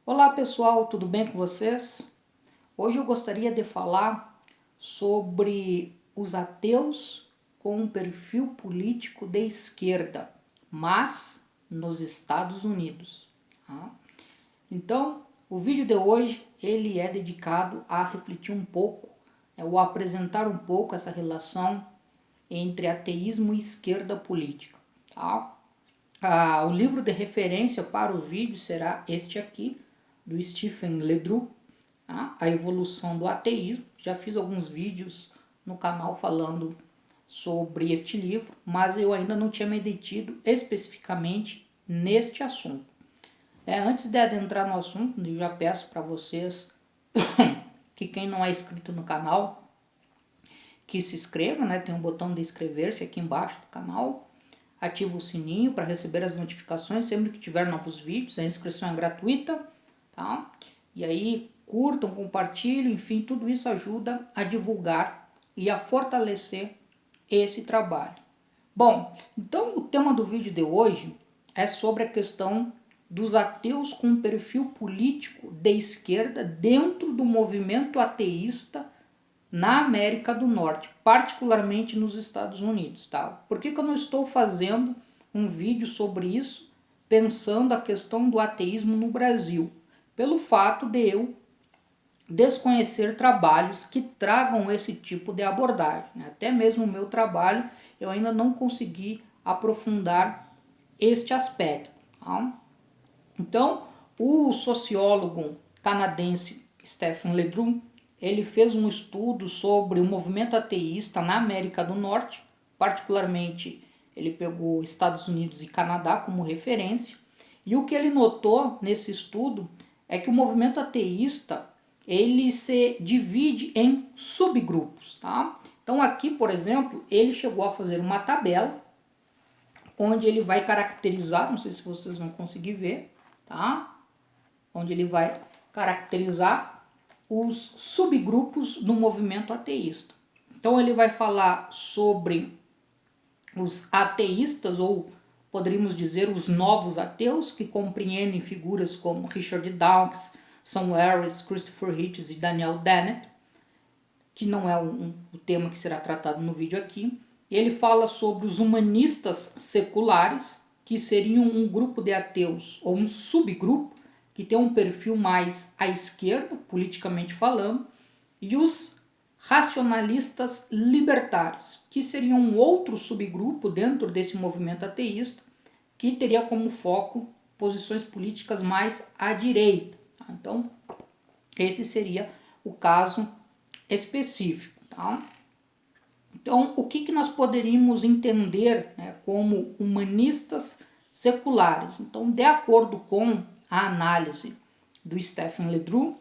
Olá pessoal, tudo bem com vocês? Hoje eu gostaria de falar sobre os ateus com um perfil político de esquerda, mas nos Estados Unidos. Tá? Então, o vídeo de hoje ele é dedicado a refletir um pouco, ou a apresentar um pouco essa relação entre ateísmo e esquerda política. Tá? O livro de referência para o vídeo será este aqui, do Stephen LeDroux, tá? A Evolução do Ateísmo. Já fiz alguns vídeos no canal falando sobre este livro, mas eu ainda não tinha me detido especificamente neste assunto. Antes de adentrar no assunto, eu já peço para vocês que quem não é inscrito no canal, que se inscreva, né? Tem um botão de inscrever-se aqui embaixo do canal. Ativa o sininho para receber as notificações sempre que tiver novos vídeos. A inscrição é gratuita, tá? E aí curtam, compartilhem, enfim, tudo isso ajuda a divulgar e a fortalecer esse trabalho. Bom, então o tema do vídeo de hoje é sobre a questão dos ateus com perfil político de esquerda dentro do movimento ateísta na América do Norte, particularmente nos Estados Unidos, tá? Por que eu não estou fazendo um vídeo sobre isso, pensando a questão do ateísmo no Brasil? Pelo fato de eu desconhecer trabalhos que tragam esse tipo de abordagem. Até mesmo o meu trabalho, eu ainda não consegui aprofundar este aspecto. Tá? Então, o sociólogo canadense Stephen LeDroux, ele fez um estudo sobre o movimento ateísta na América do Norte, particularmente ele pegou Estados Unidos e Canadá como referência, e o que ele notou nesse estudo é que o movimento ateísta ele se divide em subgrupos. Tá? Então aqui, por exemplo, ele chegou a fazer uma tabela onde ele vai caracterizar, não sei se vocês vão conseguir ver, tá? Onde ele vai caracterizar os subgrupos do movimento ateísta. Então ele vai falar sobre os ateístas, ou poderíamos dizer os novos ateus, que compreendem figuras como Richard Dawkins, Sam Harris, Christopher Hitchens e Daniel Dennett, que não é o tema que será tratado no vídeo aqui. Ele fala sobre os humanistas seculares, que seriam um grupo de ateus, ou um subgrupo, que tem um perfil mais à esquerda, politicamente falando, e os racionalistas libertários, que seriam um outro subgrupo dentro desse movimento ateísta, que teria como foco posições políticas mais à direita. Então, esse seria o caso específico. Tá? Então, o que nós poderíamos entender, né, como humanistas seculares? Então, de acordo com a análise do Stephen LeDroux,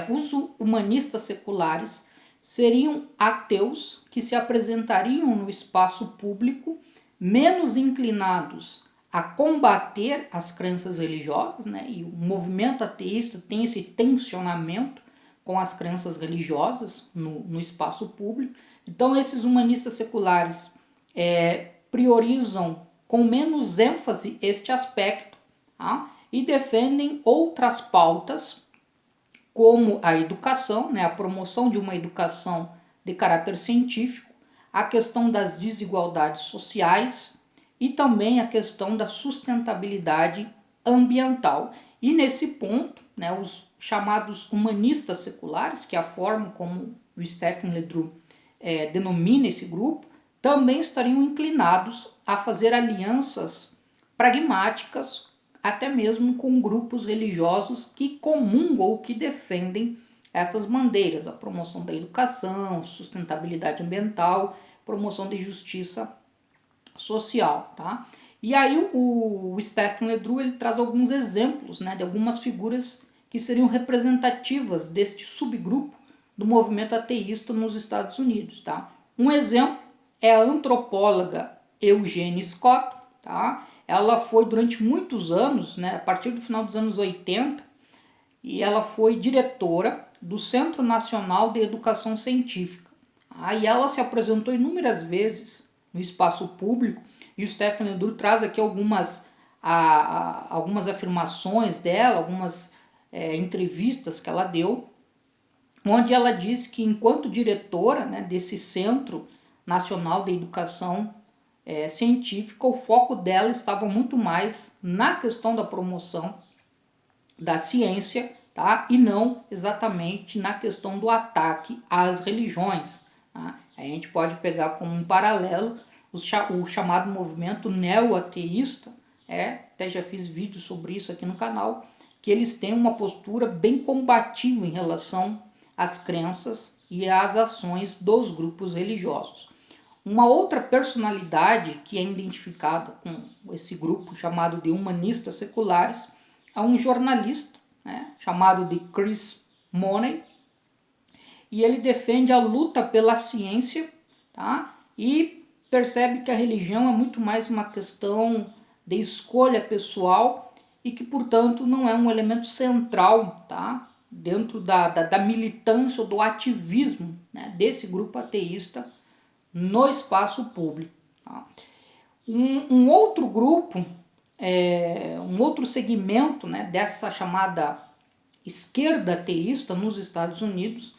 os humanistas seculares seriam ateus que se apresentariam no espaço público menos inclinados a combater as crenças religiosas, né? E o movimento ateísta tem esse tensionamento com as crenças religiosas no espaço público. Então esses humanistas seculares priorizam com menos ênfase este aspecto, tá? E defendem outras pautas, como a educação, né, a promoção de uma educação de caráter científico, a questão das desigualdades sociais e também a questão da sustentabilidade ambiental. E nesse ponto, né, os chamados humanistas seculares, que é a forma como o Stephen LeDroux denomina esse grupo, também estariam inclinados a fazer alianças pragmáticas, até mesmo com grupos religiosos que comungam ou que defendem essas bandeiras, a promoção da educação, sustentabilidade ambiental, promoção de justiça social. Tá? E aí o Stephen LeDroux ele traz alguns exemplos, né, de algumas figuras que seriam representativas deste subgrupo do movimento ateísta nos Estados Unidos. Tá? Um exemplo é a antropóloga Eugenie Scott. Tá? Ela foi durante muitos anos, né, a partir do final dos anos 80, e ela foi diretora do Centro Nacional de Educação Científica. E ela se apresentou inúmeras vezes no espaço público, e o Stephen LeDroux traz aqui algumas algumas afirmações dela, algumas entrevistas que ela deu, onde ela disse que enquanto diretora, né, desse Centro Nacional de Educação Científica, o foco dela estava muito mais na questão da promoção da ciência, tá? E não exatamente na questão do ataque às religiões. Tá? A gente pode pegar como um paralelo o chamado movimento neo-ateísta, até já fiz vídeo sobre isso aqui no canal, que eles têm uma postura bem combativa em relação às crenças e às ações dos grupos religiosos. Uma outra personalidade que é identificada com esse grupo chamado de humanistas seculares é um jornalista, né, chamado de Chris Mooney, e ele defende a luta pela ciência, tá? E percebe que a religião é muito mais uma questão de escolha pessoal e que, portanto, não é um elemento central, tá? Dentro da militância ou do ativismo, né, desse grupo ateísta no espaço público. Tá? Um outro grupo, um outro segmento, né, dessa chamada esquerda ateísta nos Estados Unidos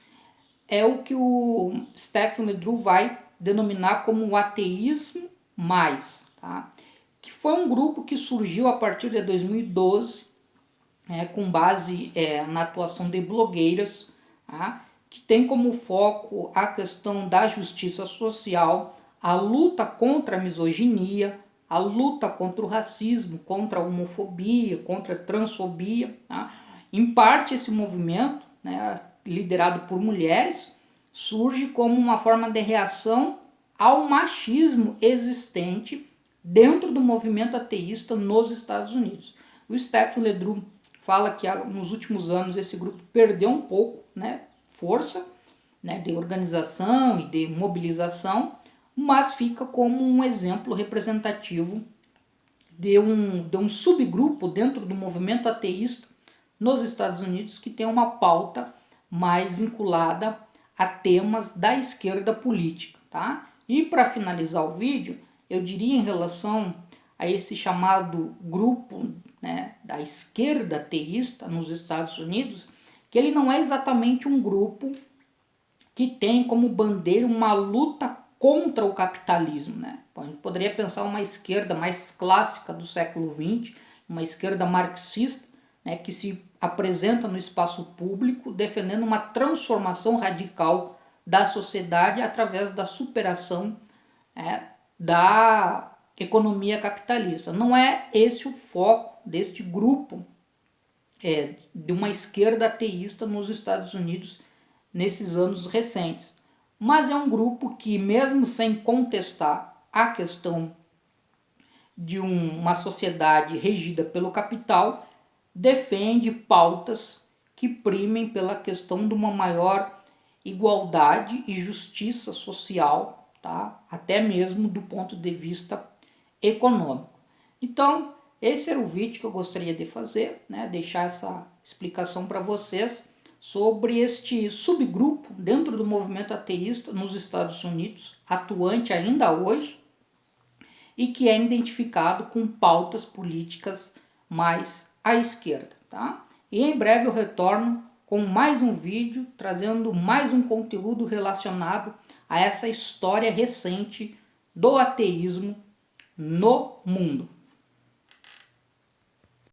é o que o Stephen LeDroux vai denominar como o ateísmo mais, tá? Que foi um grupo que surgiu a partir de 2012, com base na atuação de blogueiras, tá? Que tem como foco a questão da justiça social, a luta contra a misoginia, a luta contra o racismo, contra a homofobia, contra a transfobia. Tá? Em parte, esse movimento, né, liderado por mulheres, surge como uma forma de reação ao machismo existente dentro do movimento ateísta nos Estados Unidos. O Stephen LeDroux fala que nos últimos anos esse grupo perdeu um pouco, né, força, né, de organização e de mobilização, mas fica como um exemplo representativo de um subgrupo dentro do movimento ateísta nos Estados Unidos que tem uma pauta mais vinculada a temas da esquerda política. Tá? E para finalizar o vídeo, eu diria em relação a esse chamado grupo, né, da esquerda ateísta nos Estados Unidos, que ele não é exatamente um grupo que tem como bandeira uma luta contra o capitalismo. Né? A gente poderia pensar uma esquerda mais clássica do século XX, uma esquerda marxista, né, que se apresenta no espaço público defendendo uma transformação radical da sociedade através da superação da economia capitalista. Não é esse o foco deste grupo de uma esquerda ateísta nos Estados Unidos nesses anos recentes. Mas é um grupo que, mesmo sem contestar a questão de uma sociedade regida pelo capital, defende pautas que primem pela questão de uma maior igualdade e justiça social, tá? Até mesmo do ponto de vista econômico. Então, esse era o vídeo que eu gostaria de fazer, né? Deixar essa explicação para vocês sobre este subgrupo dentro do movimento ateísta nos Estados Unidos, atuante ainda hoje, e que é identificado com pautas políticas mais à esquerda. Tá? E em breve eu retorno com mais um vídeo, trazendo mais um conteúdo relacionado a essa história recente do ateísmo no mundo.